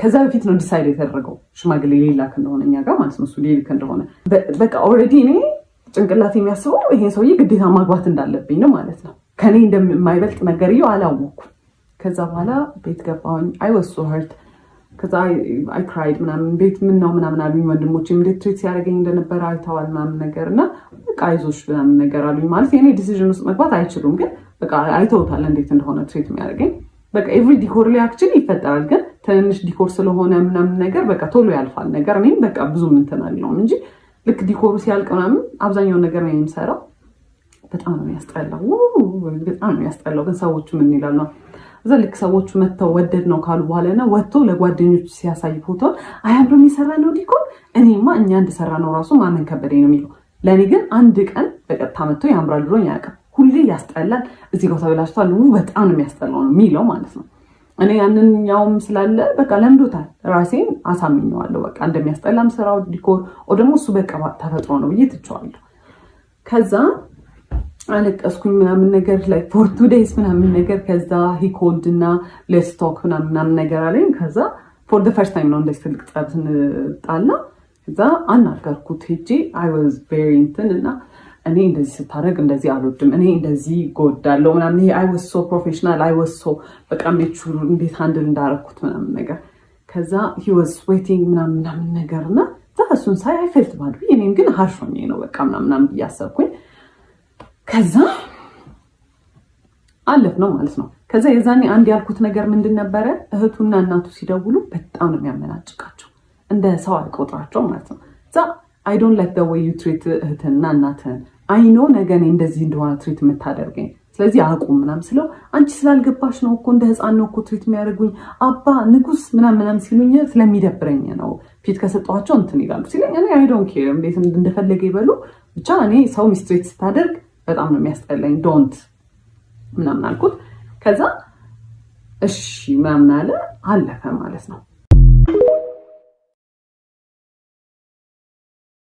ከዛ በፊት ነው ዲሳይድ የተደረገው ሽማግሌ ሊላክ እንደሆነ እኛ ጋር ማለት ነው እሱ ሊልክ እንደሆነ በቃ ኦልሬዲ እኔ ጭንቅላት የሚያስበው ይሄ ሰውዬ ግዴታ ማግባት እንዳለብኝ ነው ማለት ነው ከኔ እንደማይበልጥ ነገርየው አላወኩም ከዛ በኋላ ቤት ገባሁኝ I was so hurt ከዛ I cried ምናምን ቤት ምን ነው ምናምን አሉኝ ወንድሞቼ እንዴት ትሪት ሲያደርገኝ እንደነበረ አይተዋል ምናምን ነገርና በቃ አይዞሽ ምናምን ነገር አሉኝ ማለት የኔ ዲሲዥን ውስጥ መግባት አይችሉም ግን በቃ አይተውታል እንዴት እንደሆነ ትሪት የሚያደርገኝ በቃ ኤቭሪ ዲኮር ላይ አክቹሊ ይፈጠራል ግን ትንሽ ዲኮር ስለሆነ ምናምን ነገር በቃ ቶሎ ያልፋል ነገር እኔም በቃ ብዙ እንትን አልለውም እንጂ ልክ ዲኮሩ ሲያልቅ ምናምን አብዛኛው ነገር ነው የሚሰራው በጣም ነው የሚያስጠላው ግን ሰዎቹ ምን ይላሉ እዛ ልክ ሰዎቹ መተው ወደድ ነው ካሉ በኋላና ወጥቶ ለጓደኞቹ ሲያሳይ ፎቶ አያምርም ይሰራ ነው ዲኮር እኔማ እኛ እንደሰራ ነው ራሱ ማመን ከበደኝ ነው የሚለው ለኔ ግን አንድ ቀን በቀጥታ መጥቶ ያምራል ብሎኝ ያውቃል ሁሌ ያስጠላል እዚህ ጋር ተበላሽቷል በጣም ነው የሚያስጠላው ነው የሚለው ማለት ነው እኔ ያንኛውም ስላለ በቃ ለምዶታል ራሴን አሳምኘዋለሁ በቃ እንደሚያስጠላም ስራው ዲኮር ወይ ደግሞ እሱ በቃ ተፈጥሮ ነው ብዬ ትቼዋለሁ ከዛ አለቀስኩኝ ምናምን ነገር ላይ for 2 days ምናምን ነገር ከዛ he called እና let's talk ምናምን ነገር አለኝ ከዛ for the first time ነው እንደዚህ ትልቅ ጸብ ስንጣላ ከዛ አናገርኩት ሄጄ I was very intense እና እኔ እንደዚህ ስታረግ እንደዚህ አልወድም እኔ እንደዚህ ጎዳለው ምናምን ይሄ I was so professional I was so በቃ እንዴት ሃንድል እንዳረኩት ምናምን ነገር ከዛ he was sweating ምናምን ነገርና ታሱን ሳይ I felt bad እኔም ግን harshሆኜ ነው በቃ ምናምን እያሰብኩኝ ከዛ አለፍ ነው ማለት ነው ከዛ የዛኔ አንድ ያልኩት ነገር ምንድን ነበረ እህቱና እናቱ ሲደውሉ በጣም ነው የሚያመናጭቃቸው እንደ ሰው አልቆጥራቸው ማለት ነው ዛ I don't like the way you treat እህትና እናትን I know ነገኔ እንደዚህ እንደሆነ ትሪት የምታደርገኝ ስለዚህ አቁም ምናምን ስለው አንቺ ስላልገባሽ ነው እኮ እንደ ህፃን ነው እኮ ትሪት የሚያደርጉኝ አባ ንጉስ ምናምን ሲሉኝ ስለሚደብረኝ ነው ፊት ከሰጧቸው እንትን ይላሉ ሲለኝ እኔ I don't care እንዴት እንደፈለገ ይበሉ ብቻ እኔ ሰው ሚስትሬት ስታደርግ በጣም ነው የሚያስጠላኝ ዶንት ምናምን አልኩት ከዛ እሺ ምናምን አለ አለፈ ማለት ነው